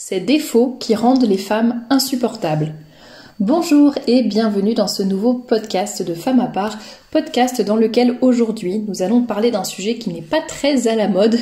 ces défauts qui rendent les femmes insupportables. Bonjour et bienvenue dans ce nouveau podcast de Femmes à part, podcast dans lequel aujourd'hui nous allons parler d'un sujet qui n'est pas très à la mode,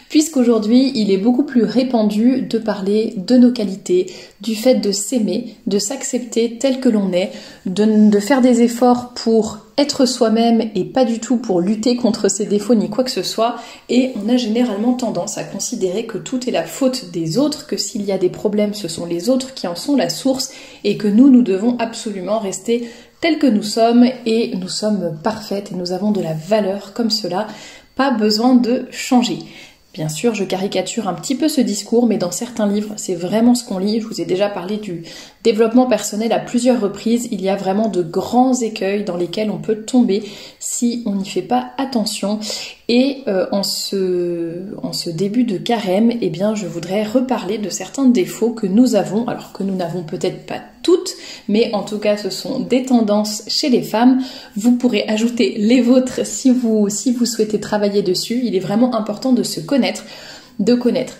puisqu'aujourd'hui il est beaucoup plus répandu de parler de nos qualités, du fait de s'aimer, de s'accepter tel que l'on est, de faire des efforts pour être soi-même et pas du tout pour lutter contre ses défauts ni quoi que ce soit, et on a généralement tendance à considérer que tout est la faute des autres, que s'il y a des problèmes ce sont les autres qui en sont la source et que nous devons absolument rester tels que nous sommes et nous sommes parfaites et nous avons de la valeur comme cela, pas besoin de changer. Bien sûr, je caricature un petit peu ce discours, mais dans certains livres, c'est vraiment ce qu'on lit. Je vous ai déjà parlé du développement personnel à plusieurs reprises. Il y a vraiment de grands écueils dans lesquels on peut tomber si on n'y fait pas attention. Et en ce début de carême, eh bien, je voudrais reparler de certains défauts que nous avons, alors que nous n'avons peut-être pas toutes, mais en tout cas, ce sont des tendances chez les femmes. Vous pourrez ajouter les vôtres si vous souhaitez travailler dessus. Il est vraiment important de se connaître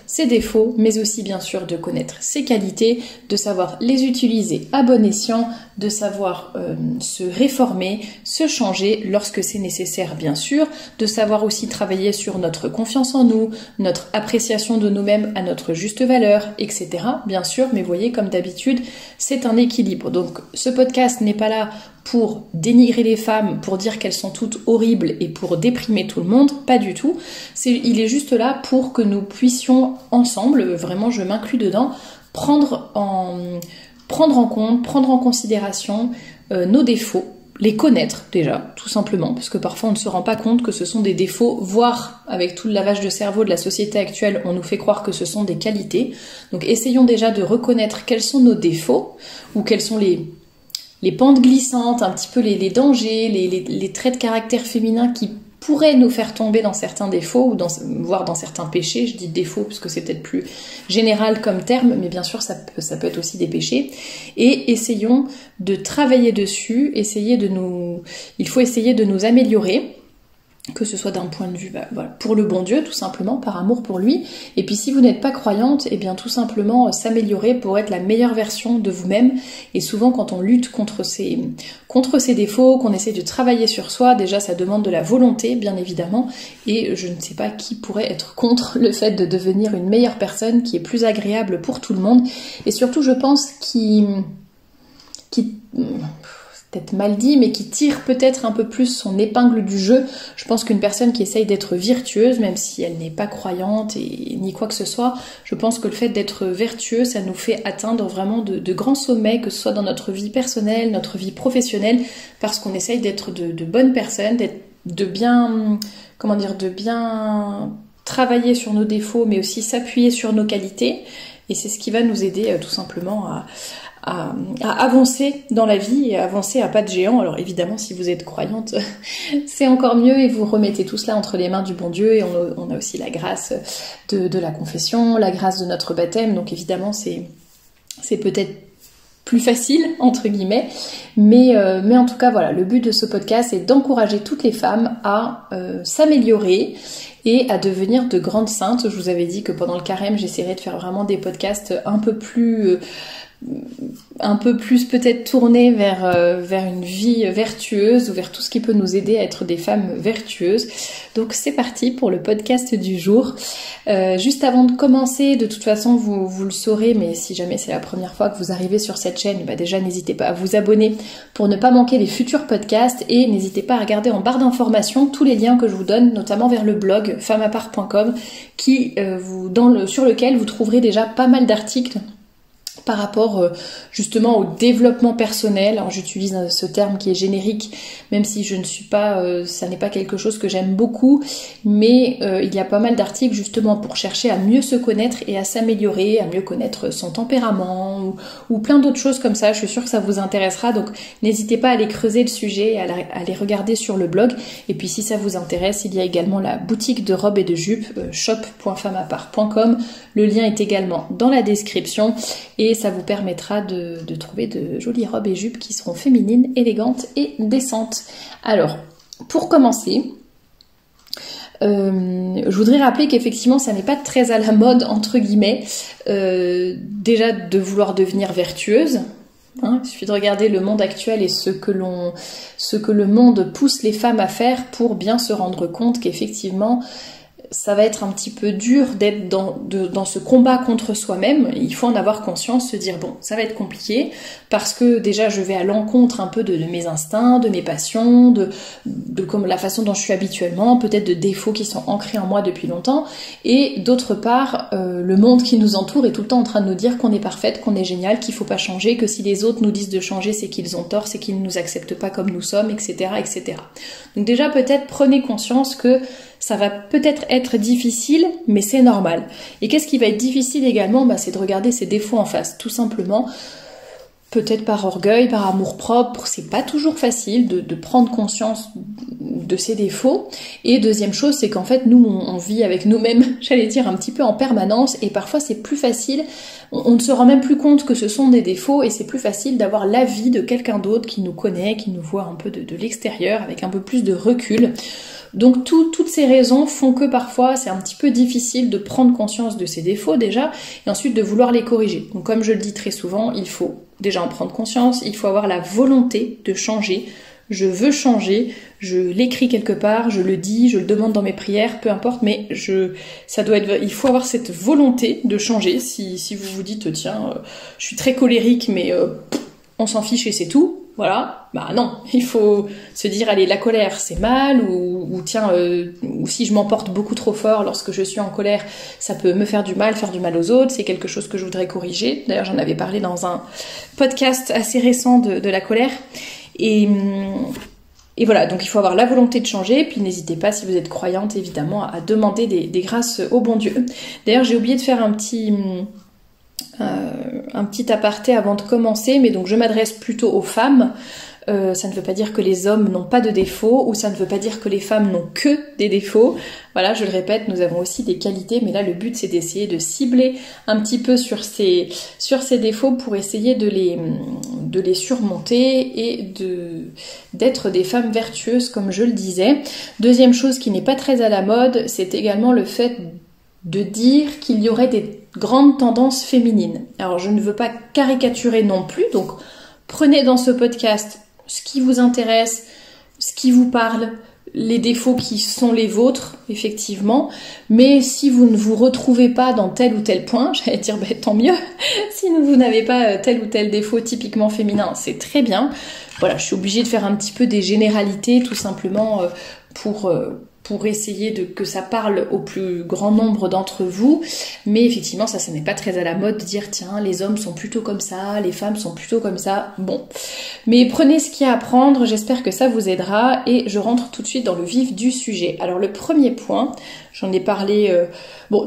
ses défauts, mais aussi bien sûr de connaître ses qualités, de savoir les utiliser à bon escient, de savoir se réformer, se changer lorsque c'est nécessaire bien sûr, de savoir aussi travailler sur notre confiance en nous, notre appréciation de nous-mêmes à notre juste valeur, etc. Bien sûr, mais voyez, comme d'habitude, c'est un équilibre. Donc ce podcast n'est pas là pour dénigrer les femmes, pour dire qu'elles sont toutes horribles et pour déprimer tout le monde, pas du tout. Il est juste là pour que nous puissions ensemble, vraiment je m'inclus dedans, prendre en compte, prendre en considération nos défauts, les connaître déjà, tout simplement, parce que parfois on ne se rend pas compte que ce sont des défauts, voire avec tout le lavage de cerveau de la société actuelle, on nous fait croire que ce sont des qualités. Donc essayons déjà de reconnaître quels sont nos défauts, ou quels sont les pentes glissantes, un petit peu les dangers, les traits de caractère féminin qui pourraient nous faire tomber dans certains défauts, ou voire dans certains péchés. Je dis défauts parce que c'est peut-être plus général comme terme, mais bien sûr ça peut être aussi des péchés. Et essayons de travailler dessus, il faut essayer de nous améliorer, que ce soit d'un point de vue pour le bon Dieu, tout simplement, par amour pour lui. Et puis si vous n'êtes pas croyante, eh bien tout simplement s'améliorer pour être la meilleure version de vous-même. Et souvent quand on lutte contre ces défauts, qu'on essaie de travailler sur soi, déjà ça demande de la volonté, bien évidemment. Et je ne sais pas qui pourrait être contre le fait de devenir une meilleure personne, qui est plus agréable pour tout le monde. Et surtout je pense qui peut-être mal dit, mais qui tire peut-être un peu plus son épingle du jeu. Je pense qu'une personne qui essaye d'être vertueuse, même si elle n'est pas croyante ni quoi que ce soit, je pense que le fait d'être vertueux, ça nous fait atteindre vraiment de grands sommets, que ce soit dans notre vie personnelle, notre vie professionnelle, parce qu'on essaye d'être de bonnes personnes, de bien travailler sur nos défauts, mais aussi s'appuyer sur nos qualités. Et c'est ce qui va nous aider tout simplement à avancer dans la vie et à avancer à pas de géant. Alors évidemment, si vous êtes croyante, c'est encore mieux et vous remettez tout cela entre les mains du bon Dieu. Et on a aussi la grâce de la confession, la grâce de notre baptême. Donc évidemment, c'est peut-être plus facile, entre guillemets. Mais en tout cas, voilà, le but de ce podcast est d'encourager toutes les femmes à s'améliorer et à devenir de grandes saintes. Je vous avais dit que pendant le carême, j'essaierais de faire vraiment des podcasts un peu plus peut-être tournés vers une vie vertueuse, ou vers tout ce qui peut nous aider à être des femmes vertueuses. Donc c'est parti pour le podcast du jour. Juste avant de commencer, de toute façon vous le saurez, mais si jamais c'est la première fois que vous arrivez sur cette chaîne, déjà n'hésitez pas à vous abonner pour ne pas manquer les futurs podcasts, et n'hésitez pas à regarder en barre d'informations tous les liens que je vous donne, notamment vers le blog femmesapart.com sur lequel vous trouverez déjà pas mal d'articles par rapport justement au développement personnel. Alors j'utilise ce terme qui est générique, même si je ne suis pas, ça n'est pas quelque chose que j'aime beaucoup, mais il y a pas mal d'articles justement pour chercher à mieux se connaître et à s'améliorer, à mieux connaître son tempérament ou plein d'autres choses comme ça. Je suis sûre que ça vous intéressera, donc n'hésitez pas à aller creuser le sujet, à les regarder sur le blog. Et puis si ça vous intéresse, il y a également la boutique de robes et de jupes, shop.femmesapart.com. Le lien est également dans la description et ça vous permettra de trouver de jolies robes et jupes qui seront féminines, élégantes et décentes. Alors, pour commencer, Je voudrais rappeler qu'effectivement ça n'est pas très à la mode entre guillemets déjà de vouloir devenir vertueuse. Il suffit de regarder le monde actuel et ce que le monde pousse les femmes à faire pour bien se rendre compte qu'effectivement ça va être un petit peu dur d'être dans ce combat contre soi-même. Il faut en avoir conscience, se dire bon, ça va être compliqué parce que déjà je vais à l'encontre un peu de mes instincts, de mes passions, de comme la façon dont je suis habituellement, peut-être de défauts qui sont ancrés en moi depuis longtemps. Et d'autre part, le monde qui nous entoure est tout le temps en train de nous dire qu'on est parfaite, qu'on est génial, qu'il faut pas changer, que si les autres nous disent de changer, c'est qu'ils ont tort, c'est qu'ils ne nous acceptent pas comme nous sommes, etc., etc. Donc déjà peut-être prenez conscience que ça va peut-être être difficile, mais c'est normal. Et qu'est-ce qui va être difficile également ? C'est de regarder ses défauts en face, tout simplement. Peut-être par orgueil, par amour-propre, c'est pas toujours facile de prendre conscience de ses défauts. Et deuxième chose, c'est qu'en fait, nous, on vit avec nous-mêmes, j'allais dire, un petit peu en permanence, et parfois c'est plus facile, on ne se rend même plus compte que ce sont des défauts, et c'est plus facile d'avoir l'avis de quelqu'un d'autre qui nous connaît, qui nous voit un peu de l'extérieur, avec un peu plus de recul. Donc toutes ces raisons font que parfois c'est un petit peu difficile de prendre conscience de ses défauts déjà, et ensuite de vouloir les corriger. Donc comme je le dis très souvent, il faut déjà en prendre conscience, il faut avoir la volonté de changer. Je veux changer, je l'écris quelque part, je le dis, je le demande dans mes prières, peu importe, mais il faut avoir cette volonté de changer. Si vous vous dites tiens, je suis très colérique, mais on s'en fiche et c'est tout. Voilà, non, il faut se dire allez, la colère c'est mal, ou tiens, ou si je m'emporte beaucoup trop fort lorsque je suis en colère, ça peut me faire du mal aux autres, c'est quelque chose que je voudrais corriger. D'ailleurs j'en avais parlé dans un podcast assez récent de la colère, et voilà, donc il faut avoir la volonté de changer, puis n'hésitez pas, si vous êtes croyante évidemment, à demander des grâces au bon Dieu. D'ailleurs j'ai oublié de faire un petit aparté avant de commencer, mais donc je m'adresse plutôt aux femmes. Ça ne veut pas dire que les hommes n'ont pas de défauts, ou ça ne veut pas dire que les femmes n'ont que des défauts. Voilà, je le répète, nous avons aussi des qualités, mais là le but c'est d'essayer de cibler un petit peu sur ces défauts pour essayer de les surmonter et d'être des femmes vertueuses, comme je le disais. Deuxième chose qui n'est pas très à la mode, c'est également le fait de dire qu'il y aurait des grandes tendances féminines. Alors je ne veux pas caricaturer non plus, donc prenez dans ce podcast ce qui vous intéresse, ce qui vous parle, les défauts qui sont les vôtres, effectivement, mais si vous ne vous retrouvez pas dans tel ou tel point, j'allais dire tant mieux, si vous n'avez pas tel ou tel défaut typiquement féminin, c'est très bien. Voilà, je suis obligée de faire un petit peu des généralités, tout simplement pour essayer que ça parle au plus grand nombre d'entre vous, mais effectivement ça n'est pas très à la mode de dire tiens, les hommes sont plutôt comme ça, les femmes sont plutôt comme ça. Bon, mais prenez ce qu'il y a à prendre, j'espère que ça vous aidera, et je rentre tout de suite dans le vif du sujet. Alors le premier point, j'en ai parlé,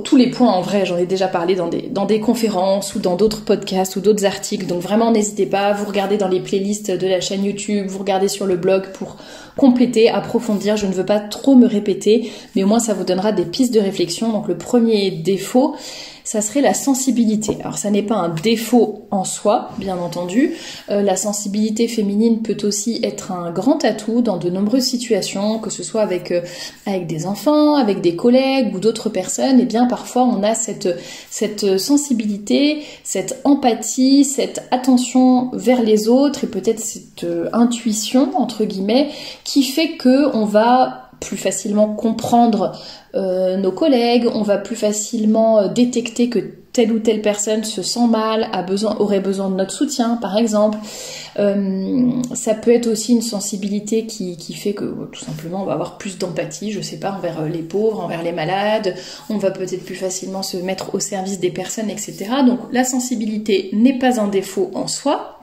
tous les points en vrai, j'en ai déjà parlé dans des conférences ou dans d'autres podcasts ou d'autres articles, donc vraiment n'hésitez pas, vous regardez dans les playlists de la chaîne YouTube, vous regardez sur le blog pour compléter, approfondir, je ne veux pas trop me répéter, mais au moins ça vous donnera des pistes de réflexion. Donc le premier défaut, ça serait la sensibilité. Alors ça n'est pas un défaut en soi, bien entendu. La sensibilité féminine peut aussi être un grand atout dans de nombreuses situations, que ce soit avec des enfants, avec des collègues ou d'autres personnes. Et bien parfois on a cette sensibilité, cette empathie, cette attention vers les autres et peut-être cette intuition entre guillemets qui fait que on va plus facilement comprendre nos collègues, on va plus facilement détecter que telle ou telle personne se sent mal, aurait besoin de notre soutien par exemple. Ça peut être aussi une sensibilité qui fait que tout simplement on va avoir plus d'empathie, je sais pas, envers les pauvres, envers les malades, on va peut-être plus facilement se mettre au service des personnes, etc. Donc la sensibilité n'est pas un défaut en soi,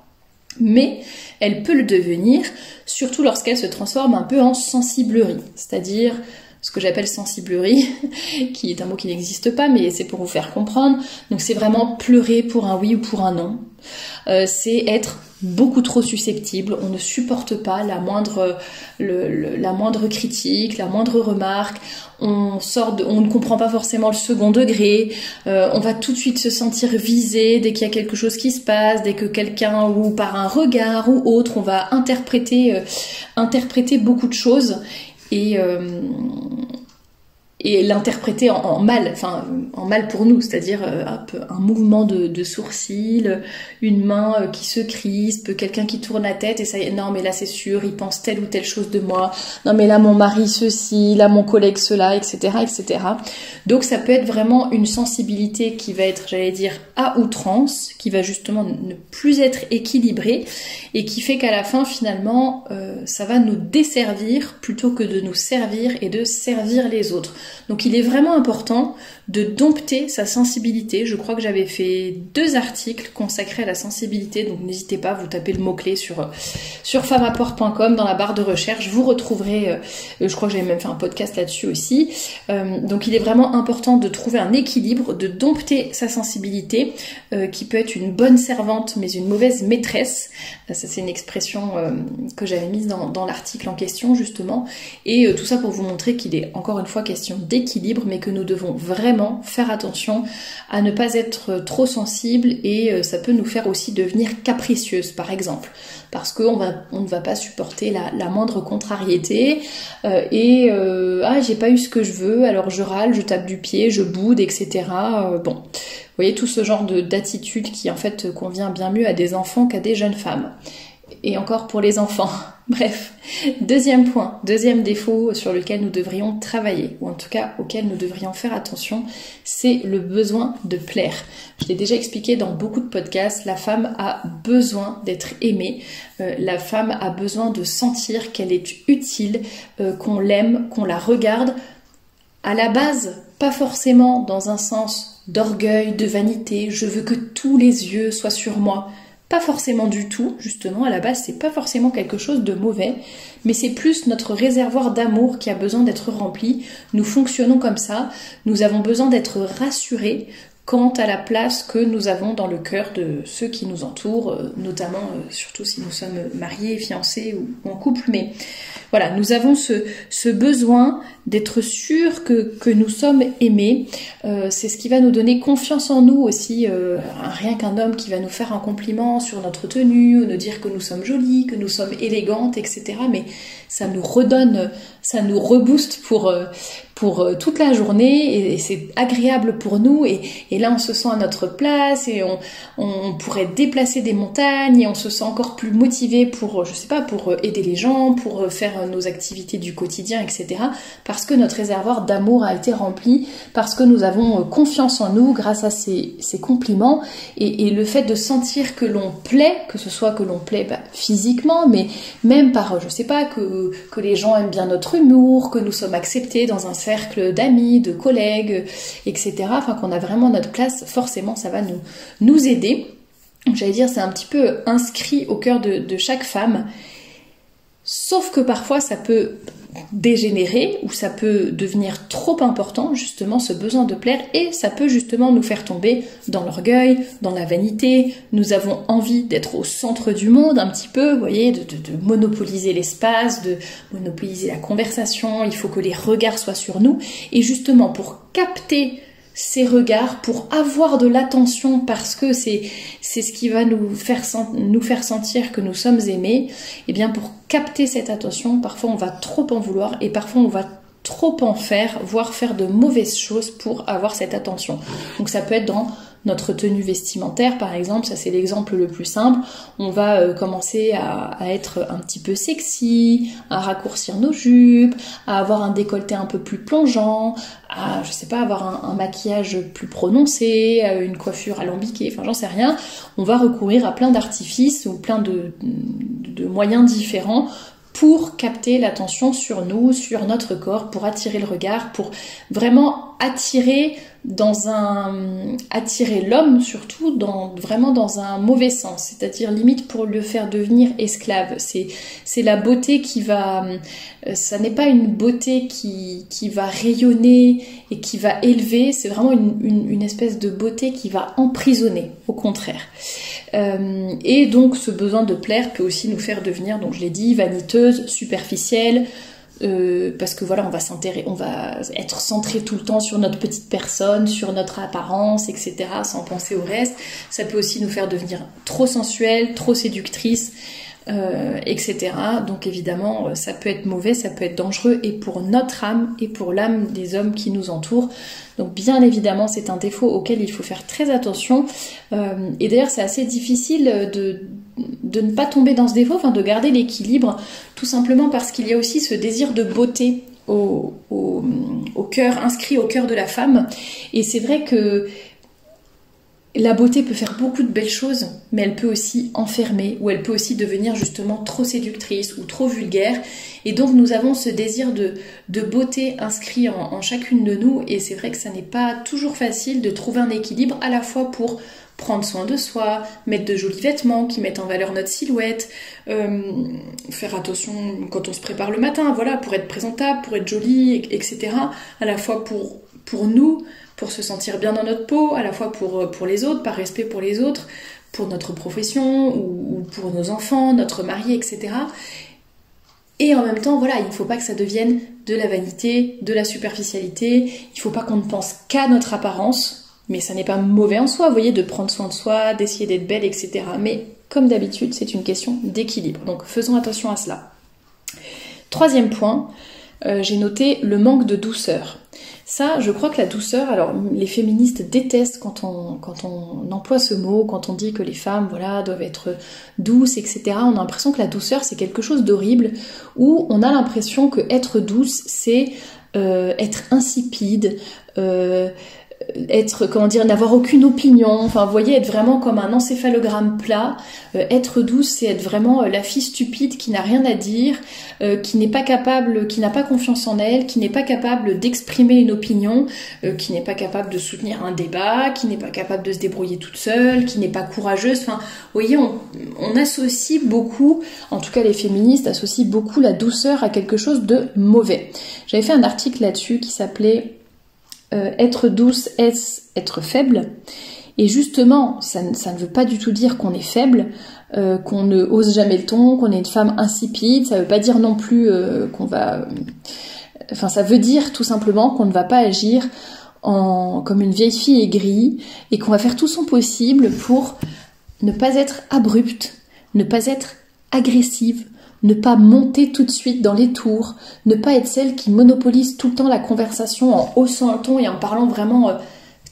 mais elle peut le devenir, surtout lorsqu'elle se transforme un peu en sensiblerie, c'est-à-dire ce que j'appelle sensiblerie, qui est un mot qui n'existe pas, mais c'est pour vous faire comprendre. Donc c'est vraiment pleurer pour un oui ou pour un non. C'est être beaucoup trop susceptible, on ne supporte pas la moindre critique, la moindre remarque, on ne comprend pas forcément le second degré, on va tout de suite se sentir visé dès qu'il y a quelque chose qui se passe, dès que quelqu'un, ou par un regard ou autre, on va interpréter beaucoup de choses. et l'interpréter en mal, enfin en mal pour nous, c'est-à-dire un mouvement de sourcil, une main qui se crispe, quelqu'un qui tourne la tête et ça y est, non mais là c'est sûr, il pense telle ou telle chose de moi, non mais là mon mari ceci, là mon collègue cela, etc., etc. Donc ça peut être vraiment une sensibilité qui va être, j'allais dire, à outrance, qui va justement ne plus être équilibrée et qui fait qu'à la fin finalement ça va nous desservir plutôt que de nous servir et de servir les autres. Donc il est vraiment important de dompter sa sensibilité. Je crois que j'avais fait 2 articles consacrés à la sensibilité, donc n'hésitez pas, vous tapez le mot-clé sur femmaport.com dans la barre de recherche, vous retrouverez, je crois que j'avais même fait un podcast là-dessus aussi. Donc il est vraiment important de trouver un équilibre, de dompter sa sensibilité, qui peut être une bonne servante mais une mauvaise maîtresse. Ça c'est une expression que j'avais mise dans l'article en question justement, et tout ça pour vous montrer qu'il est encore une fois question d'équilibre, mais que nous devons vraiment faire attention à ne pas être trop sensible, et ça peut nous faire aussi devenir capricieuse par exemple, parce qu'on ne va pas supporter la moindre contrariété j'ai pas eu ce que je veux, alors je râle, je tape du pied, je boude, etc. Bon, vous voyez tout ce genre d'attitude qui en fait convient bien mieux à des enfants qu'à des jeunes femmes. Et encore pour les enfants. Bref, deuxième point, deuxième défaut sur lequel nous devrions travailler, ou en tout cas auquel nous devrions faire attention, c'est le besoin de plaire. Je l'ai déjà expliqué dans beaucoup de podcasts, la femme a besoin d'être aimée, la femme a besoin de sentir qu'elle est utile, qu'on l'aime, qu'on la regarde. À la base, pas forcément dans un sens d'orgueil, de vanité, je veux que tous les yeux soient sur moi. Pas forcément du tout, justement, à la base, c'est pas forcément quelque chose de mauvais, mais c'est plus notre réservoir d'amour qui a besoin d'être rempli. Nous fonctionnons comme ça, nous avons besoin d'être rassurés quant à la place que nous avons dans le cœur de ceux qui nous entourent, notamment, surtout si nous sommes mariés, fiancés ou en couple, mais voilà, nous avons ce besoin d'être sûrs que nous sommes aimés. C'est ce qui va nous donner confiance en nous aussi. Rien qu'un homme qui va nous faire un compliment sur notre tenue, nous dire que nous sommes jolies, que nous sommes élégantes, etc. Mais ça nous redonne, ça nous rebooste pour toute la journée, et c'est agréable pour nous, et là on se sent à notre place, et on pourrait déplacer des montagnes, et on se sent encore plus motivé pour, je sais pas, pour aider les gens, pour faire nos activités du quotidien, etc. Parce que notre réservoir d'amour a été rempli, parce que nous avons confiance en nous grâce à ces compliments, et le fait de sentir que l'on plaît, que ce soit que l'on plaît physiquement, mais même par, je sais pas, que les gens aiment bien notre humour, que nous sommes acceptés dans un cercle d'amis, de collègues, etc. Enfin, qu'on a vraiment notre place, forcément ça va nous aider. J'allais dire, c'est un petit peu inscrit au cœur de chaque femme, sauf que parfois ça peut dégénérer, ou ça peut devenir trop important, justement, ce besoin de plaire, et ça peut justement nous faire tomber dans l'orgueil, dans la vanité. Nous avons envie d'être au centre du monde un petit peu, vous voyez, de monopoliser l'espace, de monopoliser la conversation. Il faut que les regards soient sur nous, et justement pour capter ces regards, pour avoir de l'attention, parce que c'est ce qui va nous faire sentir que nous sommes aimés, et bien pour capter cette attention, parfois on va trop en vouloir, et parfois on va trop en faire, voire faire de mauvaises choses pour avoir cette attention. Donc ça peut être dans notre tenue vestimentaire par exemple, ça c'est l'exemple le plus simple. On va commencer à être un petit peu sexy, à raccourcir nos jupes, à avoir un décolleté un peu plus plongeant, à, je sais pas, avoir un maquillage plus prononcé, une coiffure alambiquée, enfin j'en sais rien. On va recourir à plein d'artifices ou plein de moyens différents pour capter l'attention sur nous, sur notre corps, pour attirer le regard, pour vraiment attirer l'homme surtout vraiment dans un mauvais sens, c'est-à-dire limite pour le faire devenir esclave. C'est la beauté qui va, ça n'est pas une beauté qui va rayonner et qui va élever, c'est vraiment une espèce de beauté qui va emprisonner, au contraire. Et donc ce besoin de plaire peut aussi nous faire devenir, donc je l'ai dit, vaniteuse, superficielle, parce que voilà, on va être centré tout le temps sur notre petite personne, sur notre apparence, etc., sans penser au reste. Ça peut aussi nous faire devenir trop sensuelle, trop séductrice, etc. Donc évidemment, ça peut être mauvais, ça peut être dangereux, et pour notre âme et pour l'âme des hommes qui nous entourent. Donc bien évidemment, c'est un défaut auquel il faut faire très attention. Et d'ailleurs, c'est assez difficile de ne pas tomber dans ce défaut, enfin de garder l'équilibre, tout simplement parce qu'il y a aussi ce désir de beauté au cœur, inscrit au cœur de la femme. Et c'est vrai que la beauté peut faire beaucoup de belles choses, mais elle peut aussi enfermer, ou elle peut aussi devenir justement trop séductrice ou trop vulgaire. Et donc nous avons ce désir de beauté inscrit en chacune de nous, et c'est vrai que ça n'est pas toujours facile de trouver un équilibre à la fois pour prendre soin de soi, mettre de jolis vêtements qui mettent en valeur notre silhouette, faire attention quand on se prépare le matin, voilà, pour être présentable, pour être jolie, etc. À la fois pour nous, pour se sentir bien dans notre peau, à la fois pour les autres, par respect pour les autres, pour notre profession ou pour nos enfants, notre mari, etc. Et en même temps, voilà, il ne faut pas que ça devienne de la vanité, de la superficialité, il ne faut pas qu'on ne pense qu'à notre apparence, mais ça n'est pas mauvais en soi, vous voyez, de prendre soin de soi, d'essayer d'être belle, etc. Mais comme d'habitude, c'est une question d'équilibre, donc faisons attention à cela. Troisième point, j'ai noté le manque de douceur. Ça, je crois que la douceur, alors les féministes détestent quand on emploie ce mot, quand on dit que les femmes, voilà, doivent être douces, etc. On a l'impression que la douceur, c'est quelque chose d'horrible, où on a l'impression que être douce, c'est être insipide, être, comment dire, n'avoir aucune opinion, enfin vous voyez, être vraiment comme un encéphalogramme plat. Être douce, c'est être vraiment la fille stupide qui n'a rien à dire, qui n'est pas capable, qui n'a pas confiance en elle, qui n'est pas capable d'exprimer une opinion, qui n'est pas capable de soutenir un débat, qui n'est pas capable de se débrouiller toute seule, qui n'est pas courageuse. Enfin, vous voyez, on associe beaucoup, en tout cas les féministes associent beaucoup la douceur à quelque chose de mauvais. J'avais fait un article là-dessus qui s'appelait être douce, est-ce être faible? Et justement, ça ne veut pas du tout dire qu'on est faible, qu'on ne ose jamais le ton, qu'on est une femme insipide. Ça veut pas dire non plus qu'on va... Enfin, ça veut dire tout simplement qu'on ne va pas agir comme une vieille fille aigrie, et qu'on va faire tout son possible pour ne pas être abrupte, ne pas être agressive, ne pas monter tout de suite dans les tours, ne pas être celle qui monopolise tout le temps la conversation en haussant le ton et en parlant vraiment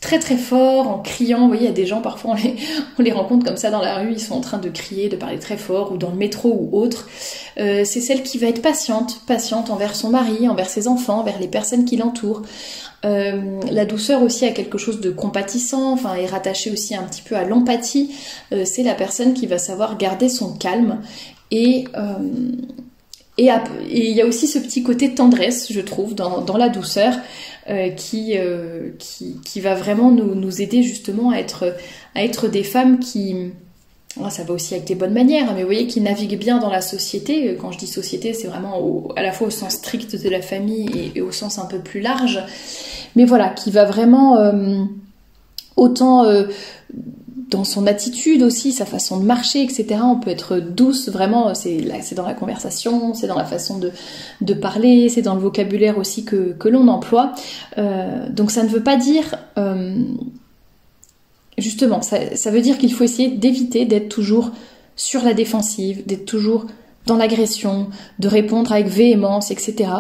très très fort, en criant. Vous voyez, il y a des gens, parfois on les rencontre comme ça dans la rue, ils sont en train de crier, de parler très fort, ou dans le métro ou autre. C'est celle qui va être patiente envers son mari, envers ses enfants, envers les personnes qui l'entourent. La douceur aussi a quelque chose de compatissant, enfin est rattachée aussi un petit peu à l'empathie. C'est la personne qui va savoir garder son calme. Et il y a aussi ce petit côté tendresse, je trouve, dans la douceur, qui va vraiment nous aider justement à être des femmes qui... Ça va aussi avec des bonnes manières, mais vous voyez, qui naviguent bien dans la société. Quand je dis société, c'est vraiment à la fois au sens strict de la famille et au sens un peu plus large. Mais voilà, qui va vraiment autant... dans son attitude aussi, sa façon de marcher, etc. On peut être douce, vraiment, c'est dans la conversation, c'est dans la façon de parler, c'est dans le vocabulaire aussi que l'on emploie. Donc ça ne veut pas dire... justement, ça veut dire qu'il faut essayer d'éviter d'être toujours sur la défensive, d'être toujours dans l'agression, de répondre avec véhémence, etc.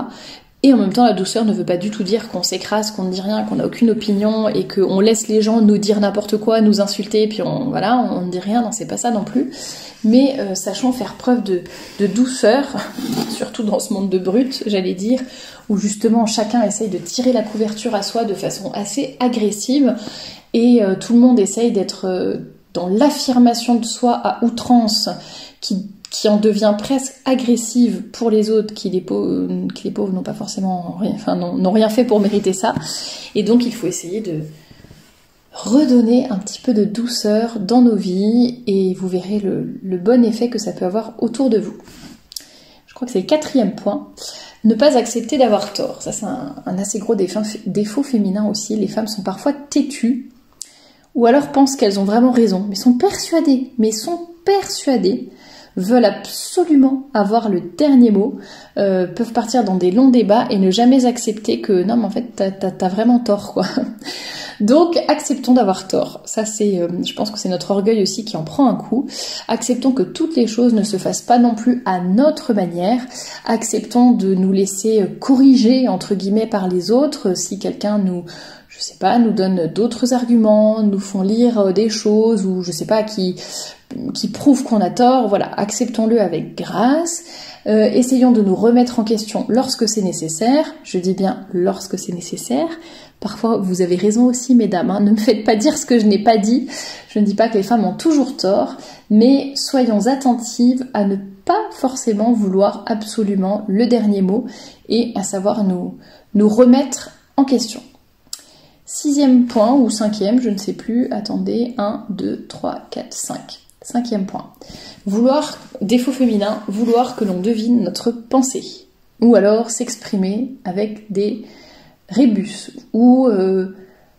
Et en même temps, la douceur ne veut pas du tout dire qu'on s'écrase, qu'on ne dit rien, qu'on n'a aucune opinion et qu'on laisse les gens nous dire n'importe quoi, nous insulter, et puis on ne dit rien. Non, c'est pas ça non plus. Mais sachons faire preuve de douceur, surtout dans ce monde de brutes, j'allais dire, où justement chacun essaye de tirer la couverture à soi de façon assez agressive, et tout le monde essaye d'être dans l'affirmation de soi à outrance, qui en devient presque agressive pour les autres, qui les pauvres n'ont pas forcément rien, enfin n'ont rien fait pour mériter ça. Et donc il faut essayer de redonner un petit peu de douceur dans nos vies, et vous verrez le bon effet que ça peut avoir autour de vous. Je crois que c'est le 4e point. Ne pas accepter d'avoir tort. Ça, c'est un assez gros défaut féminin aussi. Les femmes sont parfois têtues, ou alors pensent qu'elles ont vraiment raison, mais sont persuadées veulent absolument avoir le dernier mot, peuvent partir dans des longs débats et ne jamais accepter que non mais en fait t'as vraiment tort quoi. Donc acceptons d'avoir tort, ça c'est, je pense que c'est notre orgueil aussi qui en prend un coup. Acceptons que toutes les choses ne se fassent pas non plus à notre manière, acceptons de nous laisser corriger entre guillemets par les autres si quelqu'un nous donne d'autres arguments, nous font lire des choses ou je sais pas qui prouvent qu'on a tort, voilà, acceptons-le avec grâce. Essayons de nous remettre en question lorsque c'est nécessaire, je dis bien lorsque c'est nécessaire. Parfois, vous avez raison aussi, mesdames, hein, ne me faites pas dire ce que je n'ai pas dit. Je ne dis pas que les femmes ont toujours tort, mais soyons attentives à ne pas forcément vouloir absolument le dernier mot et à savoir nous remettre en question. 6e point ou 5e, je ne sais plus, attendez, 1, 2, 3, 4, 5. 5e point. Vouloir, défaut féminin, vouloir que l'on devine notre pensée. Ou alors s'exprimer avec des rébus. Ou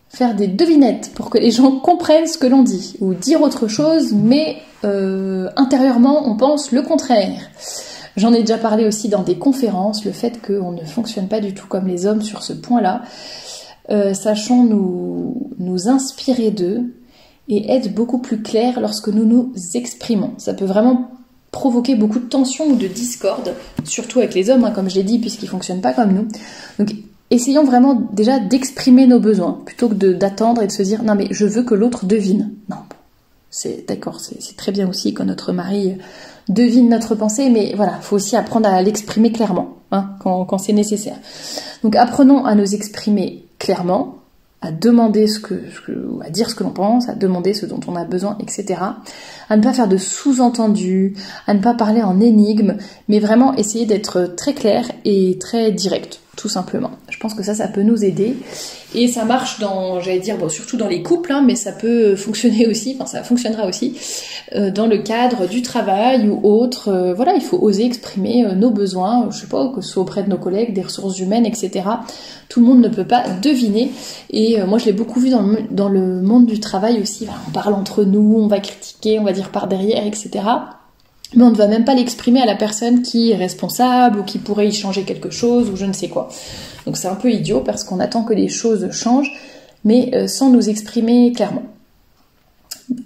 faire des devinettes pour que les gens comprennent ce que l'on dit. Ou dire autre chose, mais intérieurement on pense le contraire. J'en ai déjà parlé aussi dans des conférences, le fait qu'on ne fonctionne pas du tout comme les hommes sur ce point-là. Sachons nous inspirer d'eux et être beaucoup plus clairs lorsque nous nous exprimons. Ça peut vraiment provoquer beaucoup de tension ou de discorde, surtout avec les hommes, hein, comme je l'ai dit, puisqu'ils ne fonctionnent pas comme nous. Donc essayons vraiment déjà d'exprimer nos besoins, plutôt que d'attendre et de se dire « non mais je veux que l'autre devine ». Non, c'est d'accord, c'est très bien aussi quand notre mari devine notre pensée, mais voilà, il faut aussi apprendre à l'exprimer clairement, hein, quand c'est nécessaire. Donc apprenons à nous exprimer clairement, à demander à dire ce que l'on pense, à demander ce dont on a besoin, etc. À ne pas faire de sous-entendus, à ne pas parler en énigme, mais vraiment essayer d'être très clair et très direct, tout simplement. Je pense que ça peut nous aider. Et ça marche surtout dans les couples, hein, mais ça peut fonctionner aussi, ça fonctionnera aussi dans le cadre du travail ou autre. Voilà, il faut oser exprimer nos besoins, je sais pas, que ce soit auprès de nos collègues, des ressources humaines, etc. Tout le monde ne peut pas deviner. Et moi, je l'ai beaucoup vu dans le monde du travail aussi. Voilà, on parle entre nous, on va critiquer, on va dire par derrière, etc. Mais on ne va même pas l'exprimer à la personne qui est responsable ou qui pourrait y changer quelque chose ou je ne sais quoi. Donc c'est un peu idiot parce qu'on attend que les choses changent, mais sans nous exprimer clairement.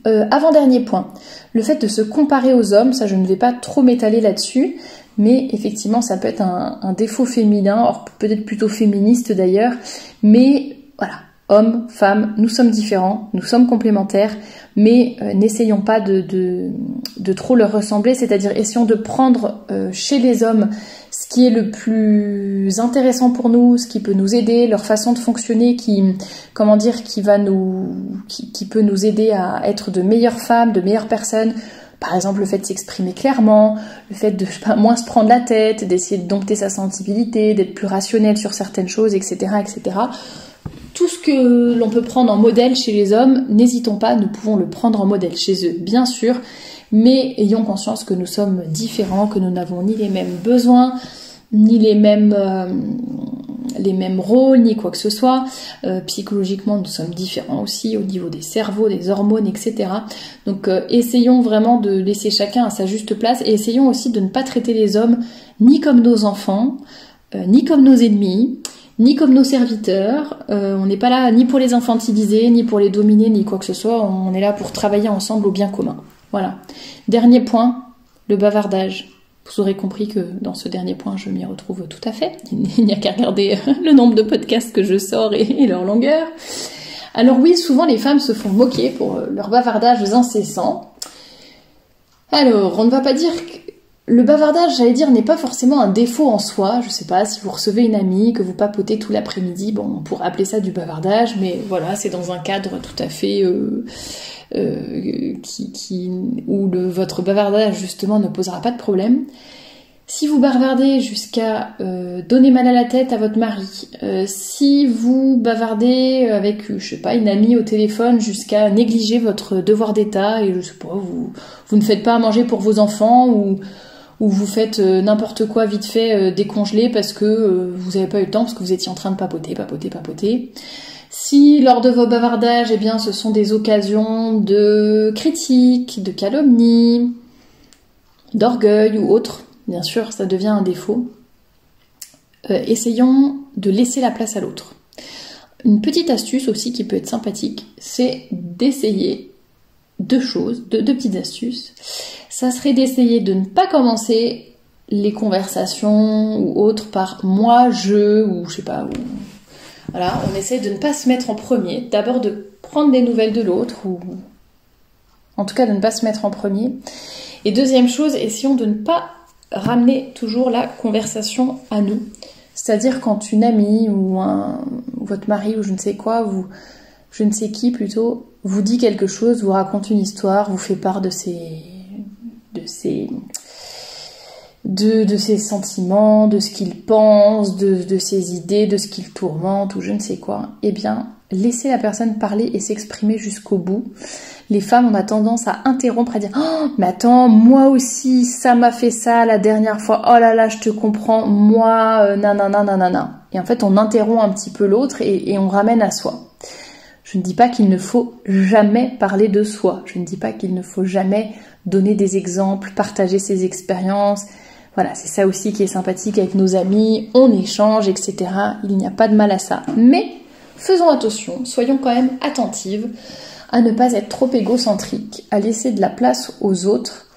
Avant-dernier point, le fait de se comparer aux hommes, ça je ne vais pas trop m'étaler là-dessus, mais effectivement ça peut être un défaut féminin, or peut-être plutôt féministe d'ailleurs, mais voilà. Hommes, femmes, nous sommes différents, nous sommes complémentaires, mais n'essayons pas de trop leur ressembler, c'est-à-dire essayons de prendre chez les hommes ce qui est le plus intéressant pour nous, ce qui peut nous aider, leur façon de fonctionner, qui peut nous aider à être de meilleures femmes, de meilleures personnes. Par exemple, le fait de s'exprimer clairement, le fait de moins se prendre la tête, d'essayer de dompter sa sensibilité, d'être plus rationnel sur certaines choses, etc., etc. Tout ce que l'on peut prendre en modèle chez les hommes, n'hésitons pas, nous pouvons le prendre en modèle chez eux, bien sûr, mais ayons conscience que nous sommes différents, que nous n'avons ni les mêmes besoins, ni les mêmes rôles, ni quoi que ce soit. Psychologiquement, nous sommes différents aussi au niveau des cerveaux, des hormones, etc. Donc essayons vraiment de laisser chacun à sa juste place et essayons aussi de ne pas traiter les hommes ni comme nos enfants, ni comme nos ennemis, ni comme nos serviteurs. On n'est pas là ni pour les infantiliser, ni pour les dominer, ni quoi que ce soit. On est là pour travailler ensemble au bien commun. Voilà. Dernier point, le bavardage. Vous aurez compris que dans ce dernier point, je m'y retrouve tout à fait. Il n'y a qu'à regarder le nombre de podcasts que je sors et leur longueur. Alors oui, souvent les femmes se font moquer pour leurs bavardages incessants. Alors, on ne va pas dire que le bavardage, j'allais dire, n'est pas forcément un défaut en soi. Je sais pas, si vous recevez une amie, que vous papotez tout l'après-midi, bon, on pourrait appeler ça du bavardage, mais voilà, c'est dans un cadre tout à fait où votre bavardage, justement, ne posera pas de problème. Si vous bavardez jusqu'à donner mal à la tête à votre mari, si vous bavardez avec, je sais pas, une amie au téléphone jusqu'à négliger votre devoir d'état et je sais pas, vous ne faites pas à manger pour vos enfants ou vous faites n'importe quoi vite fait décongelé parce que vous n'avez pas eu le temps parce que vous étiez en train de papoter. Si lors de vos bavardages, eh bien, ce sont des occasions de critiques, de calomnies, d'orgueil ou autre, bien sûr, ça devient un défaut. Essayons de laisser la place à l'autre. Une petite astuce aussi qui peut être sympathique, c'est d'essayer deux petites astuces. Ça serait d'essayer de ne pas commencer les conversations ou autres par moi, je, ou je sais pas, ou... Voilà, on essaie de ne pas se mettre en premier, d'abord de prendre des nouvelles de l'autre, ou en tout cas de ne pas se mettre en premier. Et deuxième chose, essayons de ne pas ramener toujours la conversation à nous. C'est-à-dire quand une amie ou votre mari ou je ne sais quoi, je ne sais qui plutôt, vous dit quelque chose, vous raconte une histoire, vous fait part de ses sentiments, de ce qu'il pense, de ses idées, de ce qu'il tourmente ou je ne sais quoi, eh bien, laissez la personne parler et s'exprimer jusqu'au bout. Les femmes, on a tendance à interrompre, à dire « Oh, mais attends, moi aussi, ça m'a fait ça la dernière fois. Oh là là, je te comprends, moi, nanana, nanana. » Et en fait, on interrompt un petit peu l'autre et on ramène à soi. Je ne dis pas qu'il ne faut jamais parler de soi. Je ne dis pas qu'il ne faut jamais donner des exemples, partager ses expériences. Voilà, c'est ça aussi qui est sympathique avec nos amis. On échange, etc. Il n'y a pas de mal à ça. Mais faisons attention, soyons quand même attentives à ne pas être trop égocentrique, à laisser de la place aux autres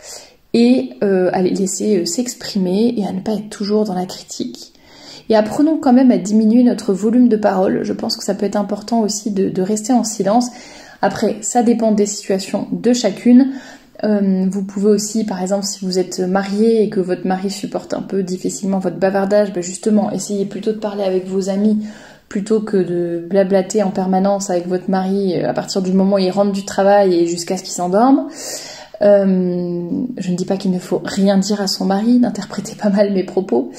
et à les laisser s'exprimer et à ne pas être toujours dans la critique. Et apprenons quand même à diminuer notre volume de parole. Je pense que ça peut être important aussi de rester en silence. Après, ça dépend des situations de chacune. Vous pouvez aussi, par exemple, si vous êtes marié et que votre mari supporte un peu difficilement votre bavardage, justement, essayez plutôt de parler avec vos amis plutôt que de blablater en permanence avec votre mari à partir du moment où il rentre du travail et jusqu'à ce qu'il s'endorme. Je ne dis pas qu'il ne faut rien dire à son mari, n'interprétez pas mal mes propos,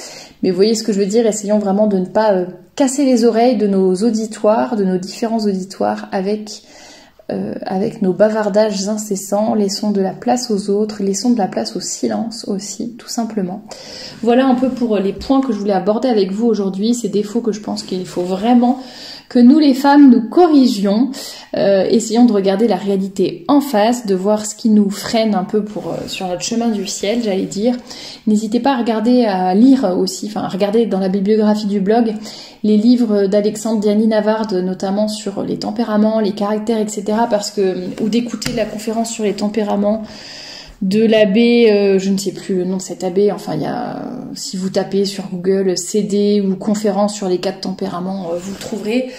mais vous voyez ce que je veux dire, essayons vraiment de ne pas casser les oreilles de nos auditoires, de nos différents auditoires avec nos bavardages incessants, laissons de la place aux autres, laissons de la place au silence aussi, tout simplement. Voilà un peu pour les points que je voulais aborder avec vous aujourd'hui, ces défauts que je pense qu'il faut vraiment que nous les femmes nous corrigions. Essayons de regarder la réalité en face, de voir ce qui nous freine un peu sur notre chemin du ciel, j'allais dire. N'hésitez pas à lire aussi, à regarder dans la bibliographie du blog les livres d'Alexandre Diany-Navarde, notamment sur les tempéraments, les caractères, etc. Ou d'écouter la conférence sur les tempéraments de l'abbé, je ne sais plus le nom de cet abbé, si vous tapez sur Google CD ou conférence sur les 4 tempéraments, vous le trouverez.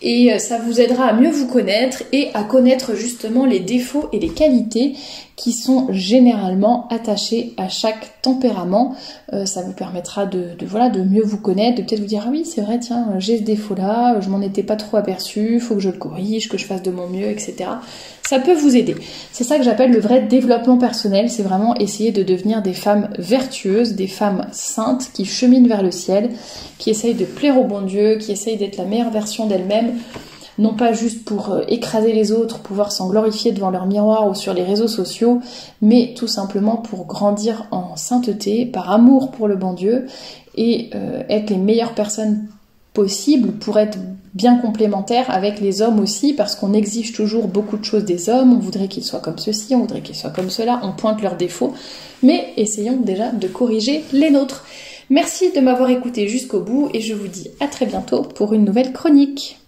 Et ça vous aidera à mieux vous connaître et à connaître justement les défauts et les qualités qui sont généralement attachés à chaque tempérament. Ça vous permettra de mieux vous connaître, de peut-être vous dire « Ah oui, c'est vrai, tiens, j'ai ce défaut-là, je m'en étais pas trop aperçu, faut que je le corrige, que je fasse de mon mieux, etc. » Ça peut vous aider. C'est ça que j'appelle le vrai développement personnel, c'est vraiment essayer de devenir des femmes vertueuses, des femmes saintes qui cheminent vers le ciel, qui essayent de plaire au bon Dieu, qui essayent d'être la meilleure version d'elles-mêmes, non pas juste pour écraser les autres, pouvoir s'en glorifier devant leur miroir ou sur les réseaux sociaux, mais tout simplement pour grandir en sainteté, par amour pour le bon Dieu, et être les meilleures personnes possibles pour être bien complémentaires avec les hommes aussi, parce qu'on exige toujours beaucoup de choses des hommes, on voudrait qu'ils soient comme ceci, on voudrait qu'ils soient comme cela, on pointe leurs défauts, mais essayons déjà de corriger les nôtres. Merci de m'avoir écouté jusqu'au bout et je vous dis à très bientôt pour une nouvelle chronique.